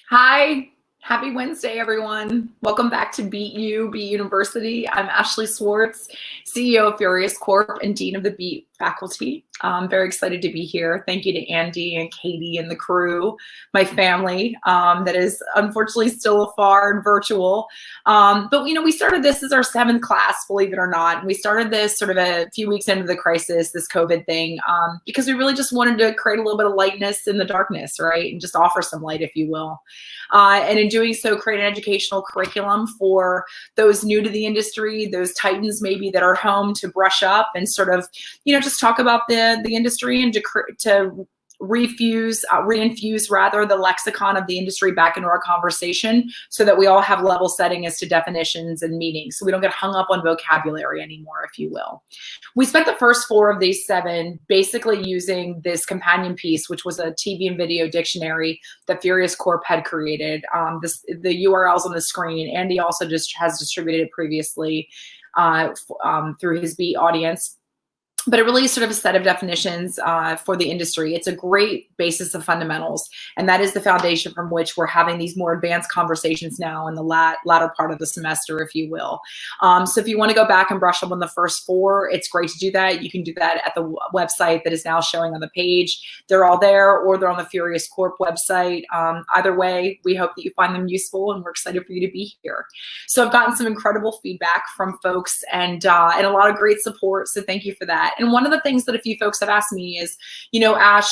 Hi, happy Wednesday, everyone. Welcome back to Beat You, Beat University. I'm Ashley Swartz, CEO of Furious Corp and Dean of the Beat faculty. I'm very excited to be here. Thank you to Andy and Katie and the crew, my family that is unfortunately still afar and virtual. But we started this as our 7th class, believe it or not. And we started this sort of a few weeks into the crisis, this COVID thing, because we really just wanted to create a little bit of lightness in the darkness, right? And just offer some light, if you will. And in doing so, create an educational curriculum for those new to the industry, those titans maybe that are home, to brush up and sort of, just talk about the industry and to reinfuse rather the lexicon of the industry back into our conversation, so that we all have level setting as to definitions and meanings, so we don't get hung up on vocabulary anymore, if you will. We spent the first 4 of these 7 basically using this companion piece, which was a TV and video dictionary that Furious Corp had created. The URL's on the screen. Andy also just has distributed it previously through his Beat audience. But it really is sort of a set of definitions for the industry. It's a great basis of fundamentals, and that is the foundation from which we're having these more advanced conversations now in the latter part of the semester, if you will. So if you want to go back and brush up on the first 4, it's great to do that. You can do that at the website that is now showing on the page. They're all there, or they're on the Furious Corp website. Either way, we hope that you find them useful, and we're excited for you to be here. So I've gotten some incredible feedback from folks and a lot of great support, so thank you for that. And one of the things that a few folks have asked me is, Ash,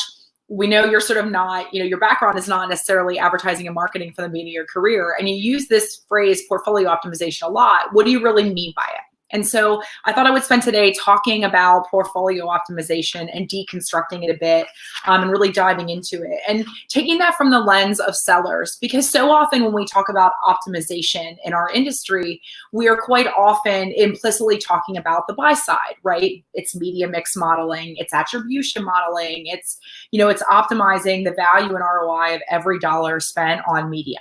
we know you're sort of not, your background is not necessarily advertising and marketing for the beginning of your career, and you use this phrase portfolio optimization a lot. What do you really mean by it? And so I thought I would spend today talking about portfolio optimization and deconstructing it a bit, and really diving into it and taking that from the lens of sellers, because so often when we talk about optimization in our industry, we are quite often implicitly talking about the buy side, right? It's media mix modeling, it's attribution modeling, it's optimizing the value and ROI of every dollar spent on media.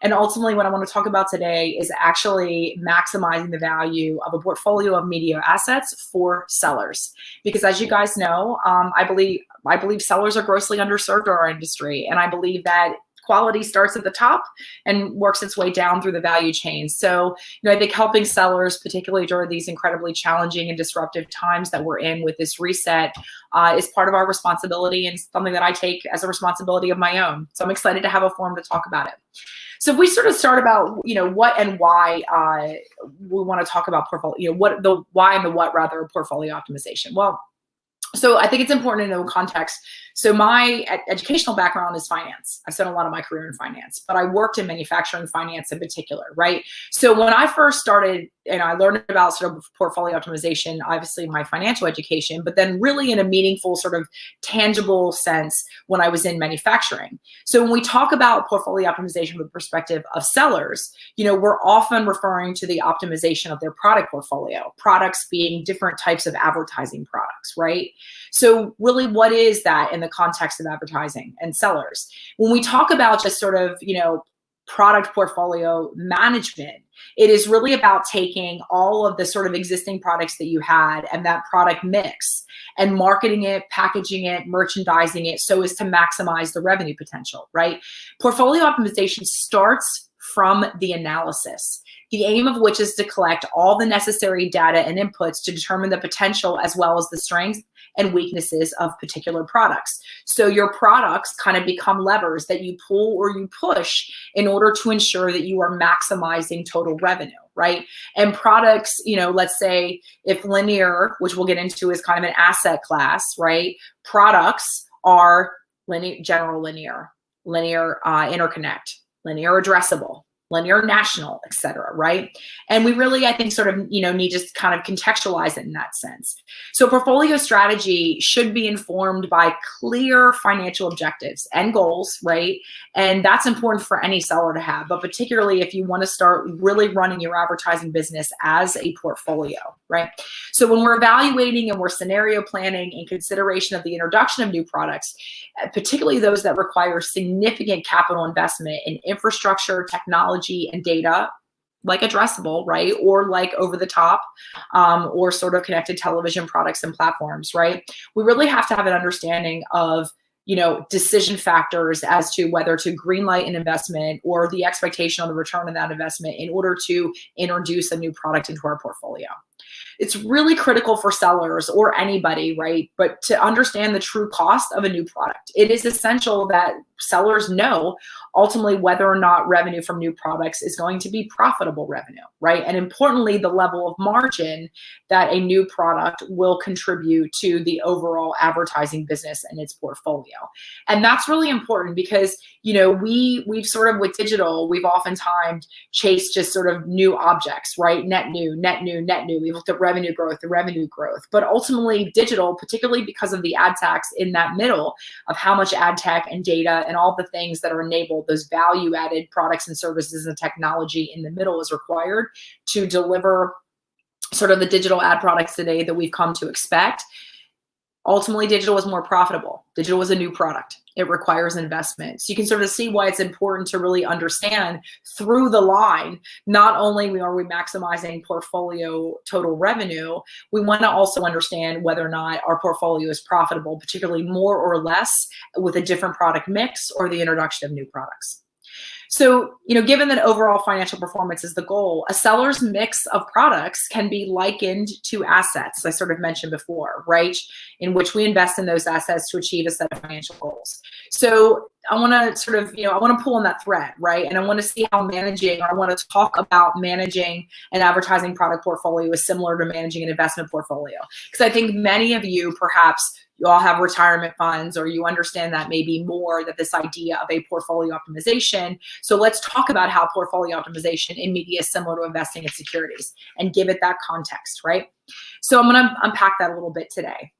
And ultimately, what I want to talk about today is actually maximizing the value of a portfolio of media assets for sellers. Because as you guys know, I believe sellers are grossly underserved in our industry. And I believe that quality starts at the top and works its way down through the value chain. So, I think helping sellers, particularly during these incredibly challenging and disruptive times that we're in with this reset, is part of our responsibility, and something that I take as a responsibility of my own. So I'm excited to have a forum to talk about it. So if we sort of start about, what and why we want to talk about portfolio, why and the what rather of portfolio optimization. Well, so I think it's important to know context. So my educational background is finance. I spent a lot of my career in finance, but I worked in manufacturing finance in particular, right? So when I first started, and I learned about sort of portfolio optimization, obviously my financial education, but then really in a meaningful sort of tangible sense when I was in manufacturing. So when we talk about portfolio optimization from the perspective of sellers, we're often referring to the optimization of their product portfolio, products being different types of advertising products, right? So really, what is that in the context of advertising and sellers? When we talk about just sort of, product portfolio management, it is really about taking all of the sort of existing products that you had and that product mix and marketing it, packaging it, merchandising it so as to maximize the revenue potential, right? Portfolio optimization starts from the analysis, the aim of which is to collect all the necessary data and inputs to determine the potential as well as the strengths and weaknesses of particular products. So your products kind of become levers that you pull or you push in order to ensure that you are maximizing total revenue, right? And products, let's say if linear, which we'll get into, is kind of an asset class, right? Products are general linear interconnect, linear addressable, linear national, et cetera, right? And we really, I think, sort of, need to kind of contextualize it in that sense. So portfolio strategy should be informed by clear financial objectives and goals, right? And that's important for any seller to have, but particularly if you want to start really running your advertising business as a portfolio, right? So when we're evaluating and we're scenario planning in consideration of the introduction of new products, particularly those that require significant capital investment in infrastructure, technology, and data, like addressable, right? Or like over the top, or sort of connected television products and platforms, right? We really have to have an understanding of decision factors as to whether to greenlight an investment or the expectation on the return on that investment in order to introduce a new product into our portfolio. It's really critical for sellers or anybody, right? But to understand the true cost of a new product, it is essential that sellers know ultimately whether or not revenue from new products is going to be profitable revenue, right? And importantly, the level of margin that a new product will contribute to the overall advertising business and its portfolio. And that's really important because, we've sort of with digital, we've oftentimes chased just sort of new objects, right? Net new. We looked at revenue growth. But ultimately digital, particularly because of the ad tax in that middle of how much ad tech and data and all the things that are enabled, those value added products and services and technology in the middle is required to deliver sort of the digital ad products today that we've come to expect. Ultimately, digital is more profitable. Digital is a new product. It requires investment. So you can sort of see why it's important to really understand through the line, not only are we maximizing portfolio total revenue, we want to also understand whether or not our portfolio is profitable, particularly more or less with a different product mix or the introduction of new products. So, given that overall financial performance is the goal, a seller's mix of products can be likened to assets, I sort of mentioned before, right? In which we invest in those assets to achieve a set of financial goals. So I want to sort of, I want to pull on that thread, right? And I want to see how I want to talk about managing an advertising product portfolio is similar to managing an investment portfolio. Because I think many of you, perhaps, you all have retirement funds, or you understand that maybe more, that this idea of a portfolio optimization. So let's talk about how portfolio optimization in media is similar to investing in securities and give it that context, right? So I'm going to unpack that a little bit today.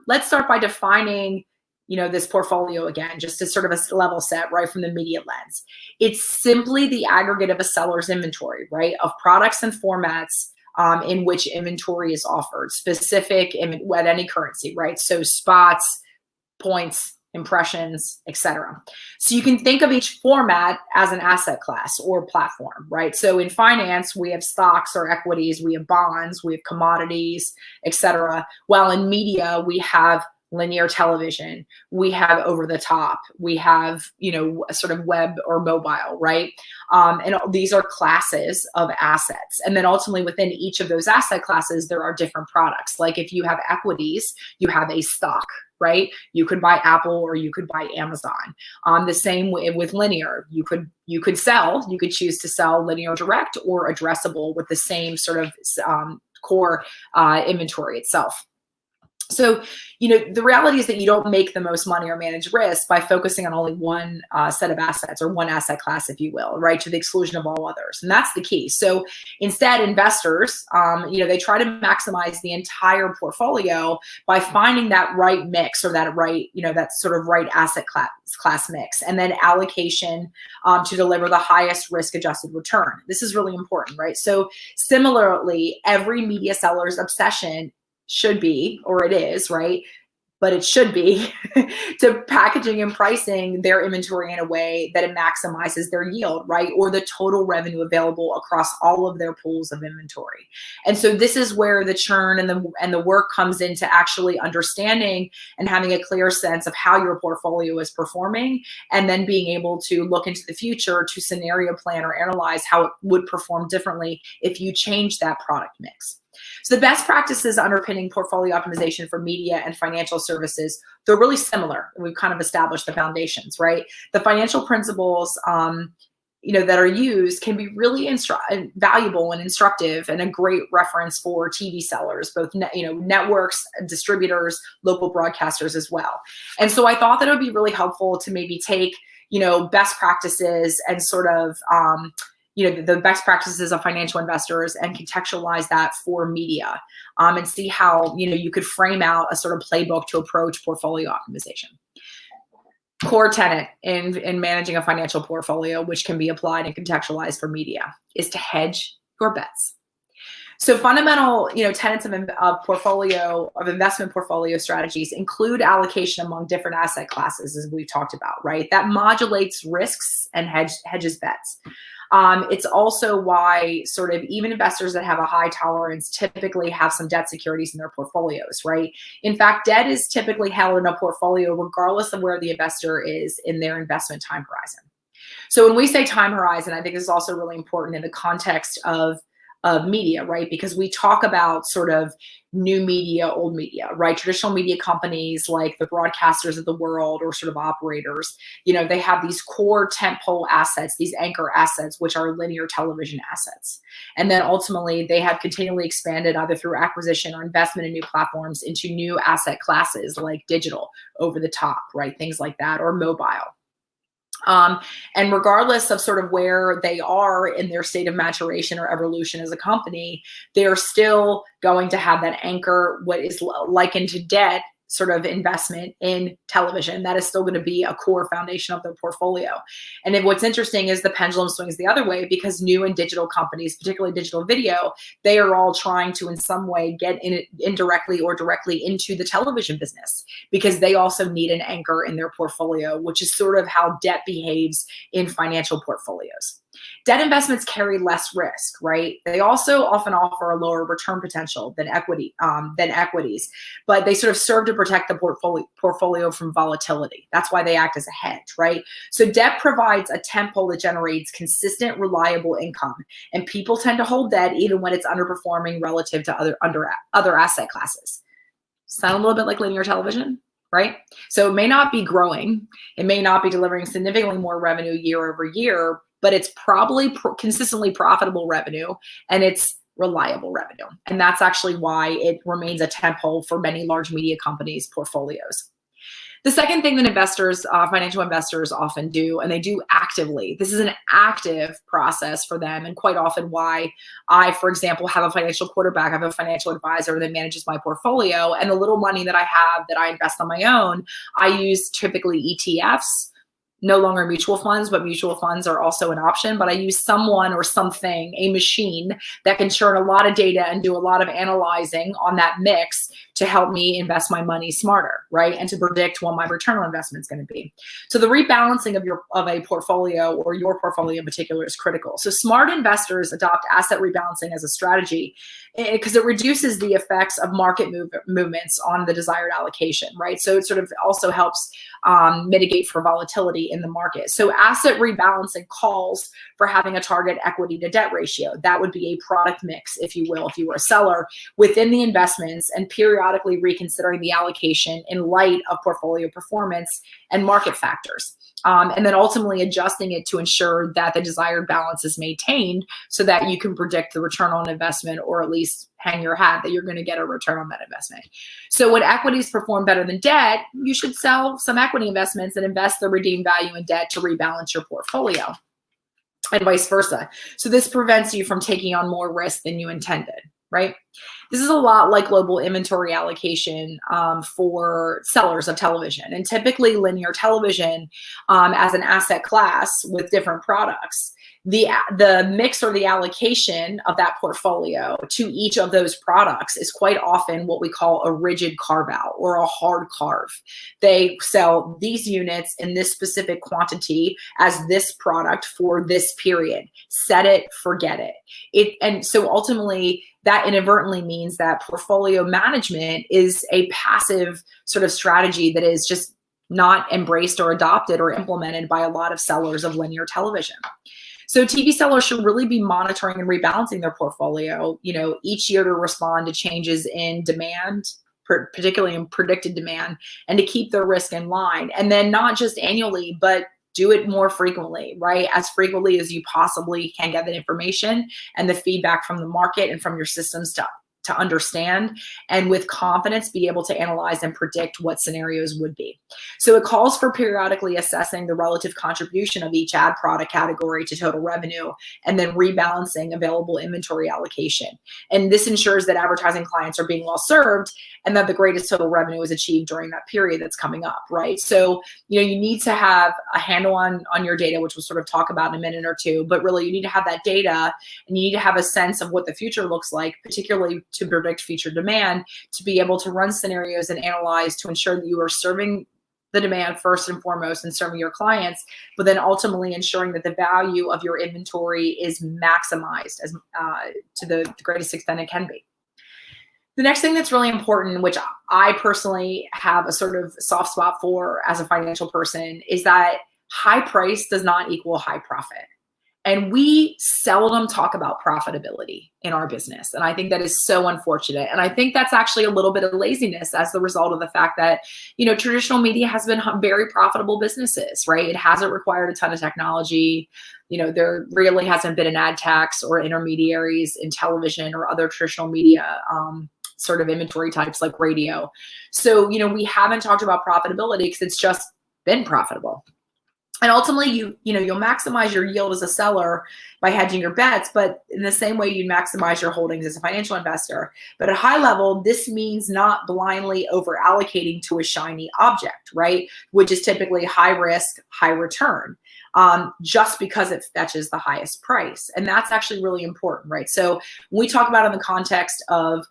Let's start by defining this portfolio again, just as sort of a level set, right, from the media lens. It's simply the aggregate of a seller's inventory, right, of products and formats in which inventory is offered, specific at any currency, right? So spots, points, impressions, etc. So you can think of each format as an asset class or platform, right? So in finance, we have stocks or equities, we have bonds, we have commodities, etc. While in media, we have linear television, we have over the top, we have, sort of web or mobile, right? And these are classes of assets. And then ultimately within each of those asset classes, there are different products. Like if you have equities, you have a stock, right? You could buy Apple or you could buy Amazon. The same way with linear, you could choose to sell linear direct or addressable with the same sort of core inventory itself. So, the reality is that you don't make the most money or manage risk by focusing on only one set of assets or one asset class, if you will, right, to the exclusion of all others. And that's the key. So instead, investors, they try to maximize the entire portfolio by finding that right mix or that right, that sort of right asset class mix, and then allocation to deliver the highest risk-adjusted return. This is really important, right? So similarly, every media seller's obsession should be, or it is, right? But it should be to packaging and pricing their inventory in a way that it maximizes their yield, right? Or the total revenue available across all of their pools of inventory. And so this is where the churn and the work comes into actually understanding and having a clear sense of how your portfolio is performing, and then being able to look into the future to scenario plan or analyze how it would perform differently if you change that product mix. So the best practices underpinning portfolio optimization for media and financial services, they're really similar. We've kind of established the foundations, right? The financial principles, that are used can be really valuable and instructive, and a great reference for TV sellers, both networks, distributors, local broadcasters as well. And so I thought that it would be really helpful to maybe take, best practices and sort of the best practices of financial investors and contextualize that for media, and see how, you could frame out a sort of playbook to approach portfolio optimization. Core tenet in managing a financial portfolio, which can be applied and contextualized for media, is to hedge your bets. So fundamental, tenets of investment portfolio strategies include allocation among different asset classes, as we've talked about, right? That modulates risks and hedges bets. It's also why sort of even investors that have a high tolerance typically have some debt securities in their portfolios, right? In fact, debt is typically held in a portfolio regardless of where the investor is in their investment time horizon. So when we say time horizon, I think this is also really important in the context of media, right? Because we talk about sort of new media, old media, right? Traditional media companies like the broadcasters of the world or sort of operators, they have these core tentpole assets, these anchor assets, which are linear television assets. And then ultimately they have continually expanded either through acquisition or investment in new platforms into new asset classes like digital, over the top, right? Things like that, or mobile. And regardless of sort of where they are in their state of maturation or evolution as a company, they are still going to have that anchor, what is likened to debt sort of investment in television. That is still going to be a core foundation of their portfolio. And then what's interesting is the pendulum swings the other way, because new and digital companies, particularly digital video, they are all trying to in some way get in indirectly or directly into the television business, because they also need an anchor in their portfolio, which is sort of how debt behaves in financial portfolioes. Debt investments carry less risk, right? They also often offer a lower return potential than equities, but they sort of serve to protect the portfolio from volatility. That's why they act as a hedge, right? So debt provides a tentpole that generates consistent, reliable income, and people tend to hold debt even when it's underperforming relative to other asset classes. Sound a little bit like linear television, right? So it may not be growing, it may not be delivering significantly more revenue year over year, but it's probably consistently profitable revenue, and it's reliable revenue. And that's actually why it remains a tentpole for many large media companies' portfolios. The second thing that investors, financial investors often do, and they do actively, this is an active process for them, and quite often why I, for example, have a financial quarterback, I have a financial advisor that manages my portfolio, and the little money that I have that I invest on my own, I use typically ETFs, no longer mutual funds, but mutual funds are also an option. But I use someone or something, a machine that can churn a lot of data and do a lot of analyzing on that mix to help me invest my money smarter, right? And to predict what my return on investment is going to be. So the rebalancing of a portfolio, or your portfolio in particular, is critical. So smart investors adopt asset rebalancing as a strategy because it reduces the effects of market movements on the desired allocation, right? So it sort of also helps mitigate for volatility in the market. So asset rebalancing calls for having a target equity to debt ratio. That would be a product mix, if you will, if you were a seller within the investments, and periodically reconsidering the allocation in light of portfolio performance and market factors. And then ultimately adjusting it to ensure that the desired balance is maintained so that you can predict the return on investment, or at least hang your hat that you're going to get a return on that investment. So when equities perform better than debt, you should sell some equity investments and invest the redeemed value in debt to rebalance your portfolio, and vice versa. So this prevents you from taking on more risk than you intended, right? This is a lot like global inventory allocation for sellers of television. And typically linear television as an asset class with different products, the mix or the allocation of that portfolio to each of those products is quite often what we call a rigid carve out or a hard carve. They sell these units in this specific quantity as this product for this period. Set it, forget it. And so ultimately that inadvertently means that portfolio management is a passive sort of strategy that is just not embraced or adopted or implemented by a lot of sellers of linear television. So TV sellers should really be monitoring and rebalancing their portfolio, each year to respond to changes in demand, particularly in predicted demand, and to keep their risk in line. And then not just annually, but do it more frequently, right? As frequently as you possibly can get that information and the feedback from the market and from your systems to understand, and with confidence be able to analyze and predict what scenarios would be. So it calls for periodically assessing the relative contribution of each ad product category to total revenue, and then rebalancing available inventory allocation. And this ensures that advertising clients are being well served and that the greatest total revenue is achieved during that period that's coming up, right? So, you need to have a handle on your data, which we'll sort of talk about in a minute or two, but really you need to have that data, and you need to have a sense of what the future looks like, particularly to predict future demand, to be able to run scenarios and analyze to ensure that you are serving the demand first and foremost and serving your clients, but then ultimately ensuring that the value of your inventory is maximized as to the greatest extent it can be. The next thing that's really important, which I personally have a sort of soft spot for as a financial person, is that high price does not equal high profit. And we seldom talk about profitability in our business. And I think that is so unfortunate. And I think that's actually a little bit of laziness as the result of the fact that, traditional media has been very profitable businesses, right? It hasn't required a ton of technology. There really hasn't been an ad tax or intermediaries in television or other traditional media sort of inventory types like radio. So, we haven't talked about profitability because it's just been profitable. And ultimately, you'll maximize your yield as a seller by hedging your bets, but in the same way you'd maximize your holdings as a financial investor. But at a high level, this means not blindly over allocating to a shiny object, right? Which is typically high risk, high return, just because it fetches the highest price. And that's actually really important, right? So when we talk about it in the context of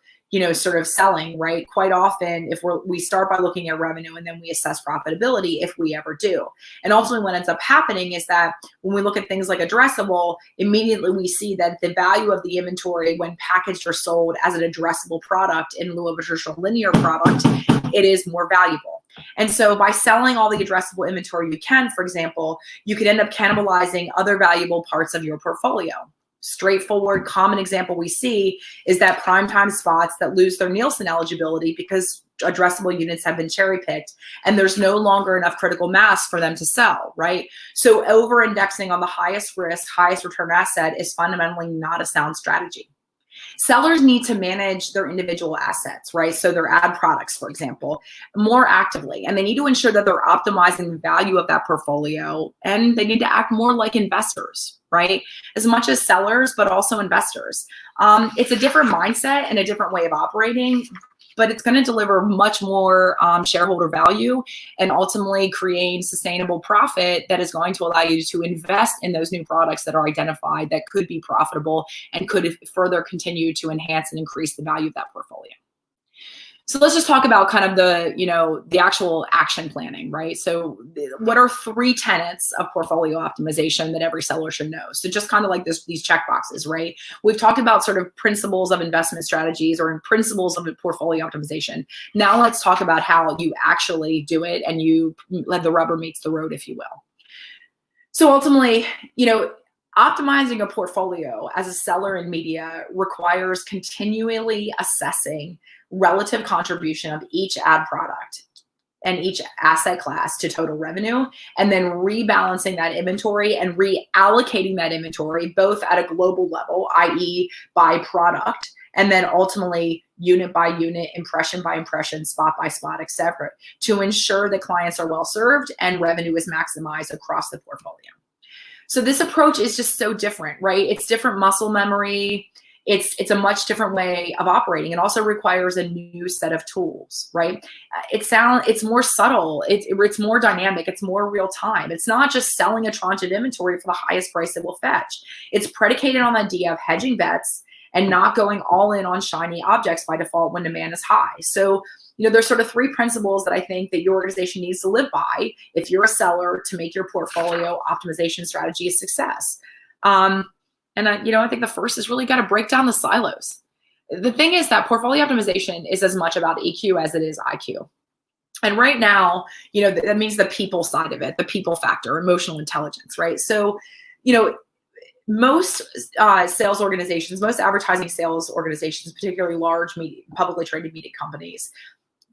sort of selling, right? Quite often, if we start by looking at revenue and then we assess profitability if we ever do. And ultimately what ends up happening is that when we look at things like addressable, immediately we see that the value of the inventory when packaged or sold as an addressable product in lieu of a traditional linear product, it is more valuable. And so by selling all the addressable inventory you can, for example, you could end up cannibalizing other valuable parts of your portfolio. Straightforward, common example we see is that primetime spots that lose their Nielsen eligibility because addressable units have been cherry picked and there's no longer enough critical mass for them to sell, right? So over-indexing on the highest risk, highest return asset is fundamentally not a sound strategy. Sellers need to manage their individual assets, right? So their ad products, for example, more actively, and they need to ensure that they're optimizing the value of that portfolio, and they need to act more like investors, right? As much as sellers, but also investors. It's a different mindset and a different way of operating, but it's going to deliver much more shareholder value and ultimately create sustainable profit that is going to allow you to invest in those new products that are identified that could be profitable and could further continue to enhance and increase the value of that portfolio. So let's just talk about kind of the actual action planning, right? So what are 3 tenets of portfolio optimization that every seller should know? So just kind of like these check boxes, right? We've talked about sort of principles of investment strategies or principles of portfolio optimization. Now let's talk about how you actually do it and you let the rubber meets the road, if you will. So ultimately, optimizing a portfolio as a seller in media requires continually assessing relative contribution of each ad product and each asset class to total revenue, and then rebalancing that inventory and reallocating that inventory both at a global level, i.e. by product, and then ultimately unit by unit, impression by impression, spot by spot, et cetera, to ensure that clients are well served and revenue is maximized across the portfolio. So this approach is just so different, right? It's different muscle memory. It's a much different way of operating. It also requires a new set of tools, right? It's more subtle. It's more dynamic. It's more real time. It's not just selling a tranche of inventory for the highest price it will fetch. It's predicated on the idea of hedging bets and not going all in on shiny objects by default when demand is high. So, there's sort of 3 principles that I think that your organization needs to live by if you're a seller to make your portfolio optimization strategy a success. I think the first is really got to break down the silos. The thing is that portfolio optimization is as much about EQ as it is IQ. And right now, that means the people side of it, the people factor, emotional intelligence, right? So, most sales organizations, most advertising sales organizations, particularly large publicly traded media companies,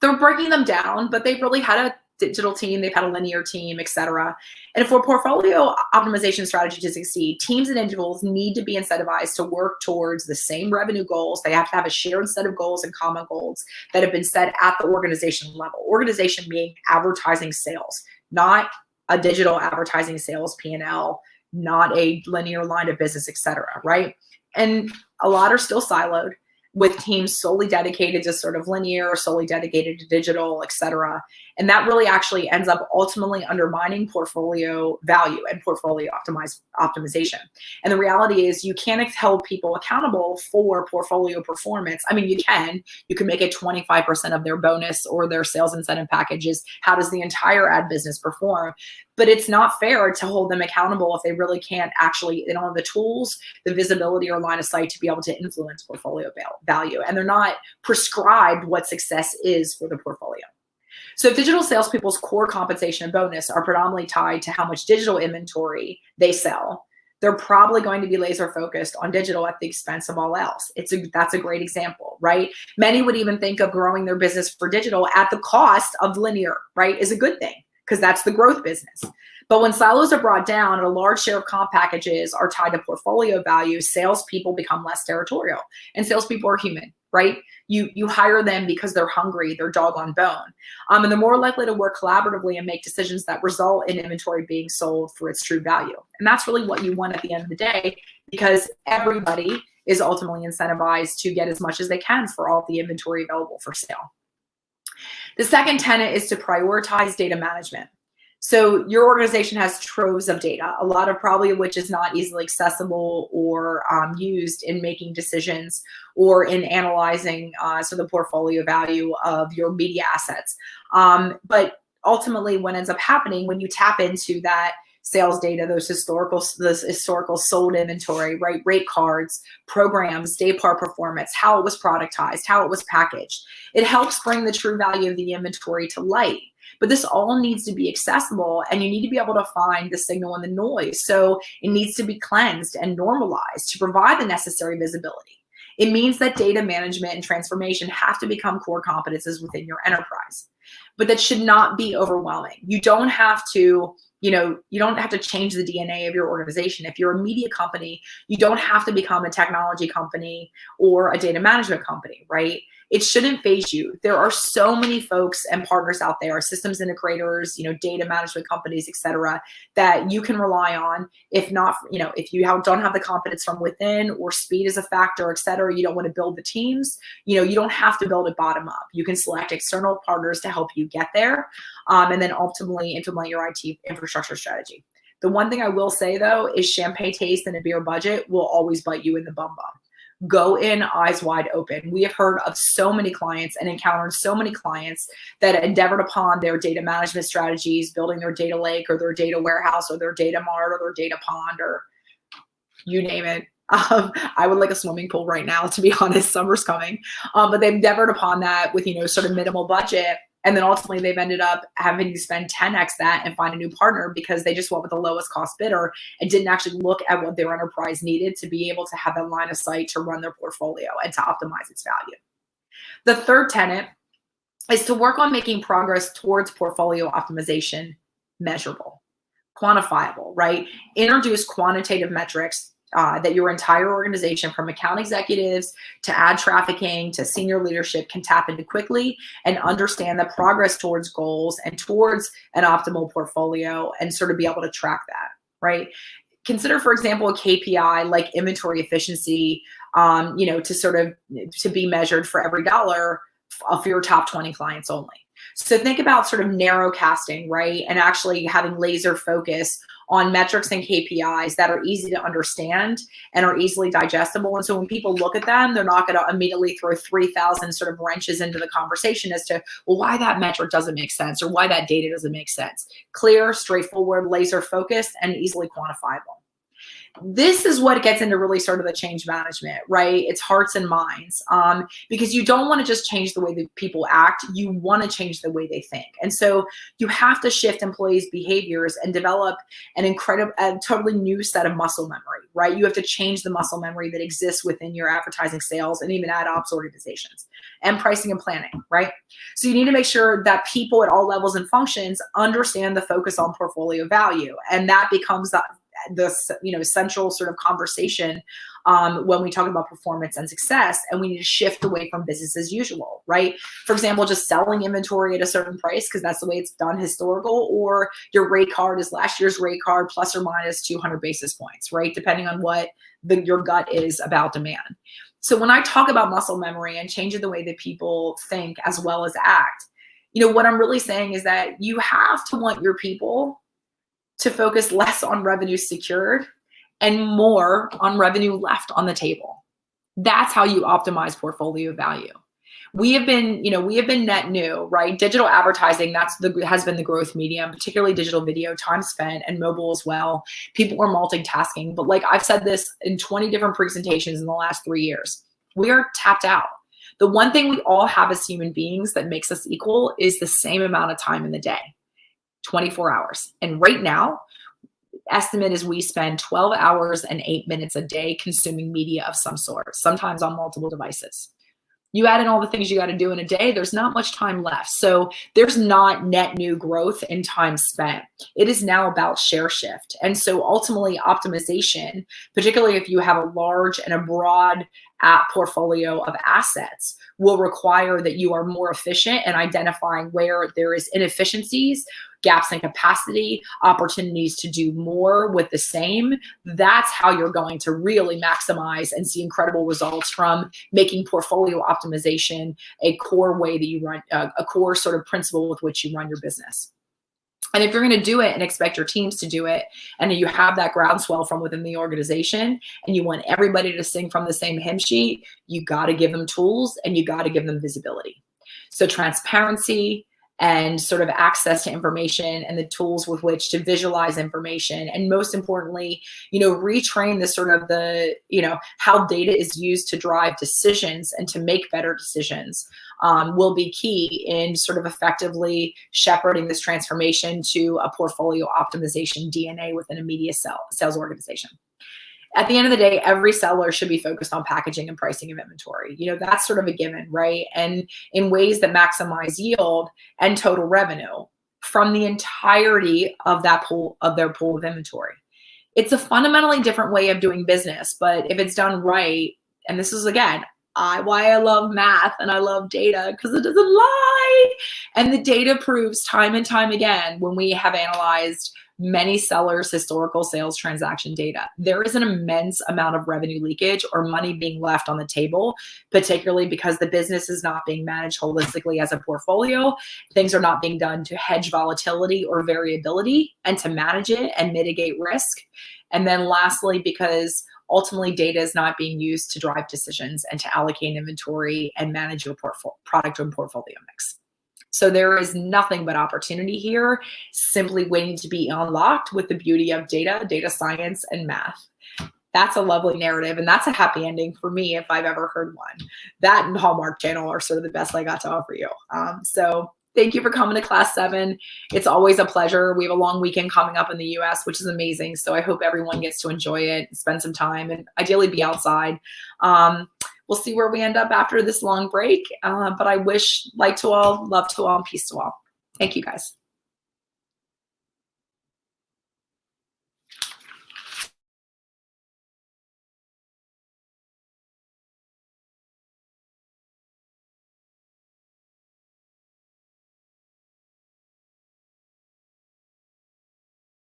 they're breaking them down, but they've really had a digital team, they've had a linear team, et cetera. And for portfolio optimization strategy to succeed, teams and individuals need to be incentivized to work towards the same revenue goals. They have to have a shared set of goals and common goals that have been set at the organization level. Organization being advertising sales, not a digital advertising sales P&L, not a linear line of business, et cetera, right? And a lot are still siloed. with teams solely dedicated to sort of linear, solely dedicated to digital, et cetera. And that really actually ends up ultimately undermining portfolio value and portfolio optimization. And the reality is you can't hold people accountable for portfolio performance. I mean, you can make it 25% of their bonus or their sales incentive packages. How does the entire ad business perform? But it's not fair to hold them accountable if they really can't they don't have the tools, the visibility or line of sight to be able to influence portfolio value. And they're not prescribed what success is for the portfolio. So if digital salespeople's core compensation and bonus are predominantly tied to how much digital inventory they sell, they're probably going to be laser focused on digital at the expense of all else. That's a great example, right? Many would even think of growing their business for digital at the cost of linear, right, is a good thing, because that's the growth business. But when silos are brought down and a large share of comp packages are tied to portfolio value, salespeople become less territorial. And salespeople are human, right? You hire them because they're hungry, they're dog on bone. And they're more likely to work collaboratively and make decisions that result in inventory being sold for its true value. And that's really what you want at the end of the day, because everybody is ultimately incentivized to get as much as they can for all the inventory available for sale. The second tenet is to prioritize data management. So your organization has troves of data, a lot of probably of which is not easily accessible or used in making decisions or in analyzing the portfolio value of your media assets. But ultimately what ends up happening when you tap into that sales data, this historical sold inventory, right? Rate cards, programs, day part performance, how it was productized, how it was packaged. It helps bring the true value of the inventory to light. But this all needs to be accessible, and you need to be able to find the signal and the noise. So it needs to be cleansed and normalized to provide the necessary visibility. It means that data management and transformation have to become core competences within your enterprise. But that should not be overwhelming. You don't have to change the DNA of your organization. If you're a media company, you don't have to become a technology company or a data management company, right? It shouldn't phase you. There are so many folks and partners out there, systems integrators, data management companies, et cetera, that you can rely on. If not, if you don't have the competence from within or speed is a factor, et cetera, you don't want to build the teams, you don't have to build it bottom up. You can select external partners to help you get there, and then ultimately implement your IT infrastructure strategy. The one thing I will say, though, is champagne taste and a beer budget will always bite you in the bum. Go in eyes wide open. We have heard of so many clients and encountered so many clients that endeavored upon their data management strategies, building their data lake or their data warehouse or their data mart or their data pond or you name it. I would like a swimming pool right now, to be honest. Summer's coming. But they've endeavored upon that with, sort of minimal budget. And then ultimately they've ended up having to spend 10x that and find a new partner because they just went with the lowest cost bidder and didn't actually look at what their enterprise needed to be able to have that line of sight to run their portfolio and to optimize its value. The third tenet is to work on making progress towards portfolio optimization measurable, quantifiable, right? Introduce quantitative metrics that your entire organization, from account executives to ad trafficking to senior leadership, can tap into quickly and understand the progress towards goals and towards an optimal portfolio and sort of be able to track that, right? Consider, for example, a KPI like inventory efficiency, to be measured for every dollar of your top 20 clients only. So think about sort of narrow casting, right? And actually having laser focus on metrics and KPIs that are easy to understand and are easily digestible. And so when people look at them, they're not going to immediately throw 3,000 sort of wrenches into the conversation as to, well, why that metric doesn't make sense or why that data doesn't make sense. Clear, straightforward, laser focused, and easily quantifiable. This is what gets into really sort of the change management, right? It's hearts and minds, because you don't want to just change the way that people act. You want to change the way they think. And so you have to shift employees' behaviors and develop a totally new set of muscle memory, right? You have to change the muscle memory that exists within your advertising, sales, and even ad ops organizations, and pricing and planning, right? So you need to make sure that people at all levels and functions understand the focus on portfolio value. And that becomes the central sort of conversation when we talk about performance and success, and we need to shift away from business as usual, right? For example, just selling inventory at a certain price because that's the way it's done historical, or your rate card is last year's rate card plus or minus 200 basis points, right? Depending on what your gut is about demand. So when I talk about muscle memory and changing the way that people think as well as act, what I'm really saying is that you have to want your people to focus less on revenue secured and more on revenue left on the table. That's how you optimize portfolio value. We have been net new, right? Digital advertising, has been the growth medium, particularly digital video, time spent, and mobile as well. People are multitasking, but like I've said this in 20 different presentations in the last 3 years, we are tapped out. The one thing we all have as human beings that makes us equal is the same amount of time in the day, 24 hours. And right now, estimate is we spend 12 hours and 8 minutes a day consuming media of some sort, sometimes on multiple devices. You add in all the things you got to do in a day, there's not much time left. So there's not net new growth in time spent. It is now about share shift. And so ultimately optimization, particularly if you have a large and a broad portfolio of assets, will require that you are more efficient in identifying where there is inefficiencies, gaps in capacity, opportunities to do more with the same. That's how you're going to really maximize and see incredible results from making portfolio optimization a core way that you run, a core sort of principle with which you run your business. And if you're going to do it and expect your teams to do it, and you have that groundswell from within the organization, and you want everybody to sing from the same hymn sheet, you got to give them tools and you got to give them visibility. So transparency and sort of access to information and the tools with which to visualize information. And most importantly, retrain the sort of how data is used to drive decisions and to make better decisions will be key in sort of effectively shepherding this transformation to a portfolio optimization DNA within a media sales organization. At the end of the day, every seller should be focused on packaging and pricing of inventory. That's sort of a given, right? And in ways that maximize yield and total revenue from the entirety of that pool, of their pool of inventory. It's a fundamentally different way of doing business, but if it's done right, and this is again, why I love math and I love data, because it doesn't lie. And the data proves time and time again, when we have analyzed many sellers' historical sales transaction data, there is an immense amount of revenue leakage or money being left on the table, particularly because the business is not being managed holistically as a portfolio. Things are not being done to hedge volatility or variability and to manage it and mitigate risk. And then lastly, because ultimately data is not being used to drive decisions and to allocate inventory and manage your product and portfolio mix. So there is nothing but opportunity here, simply waiting to be unlocked with the beauty of data science, and math. That's a lovely narrative, and that's a happy ending for me if I've ever heard one. That and Hallmark Channel are sort of the best I got to offer you. So thank you for coming to Class 7. It's always a pleasure. We have a long weekend coming up in the US, which is amazing. So I hope everyone gets to enjoy it, spend some time, and ideally be outside. We'll see where we end up after this long break. But I wish light to all, love to all, and peace to all. Thank you, guys.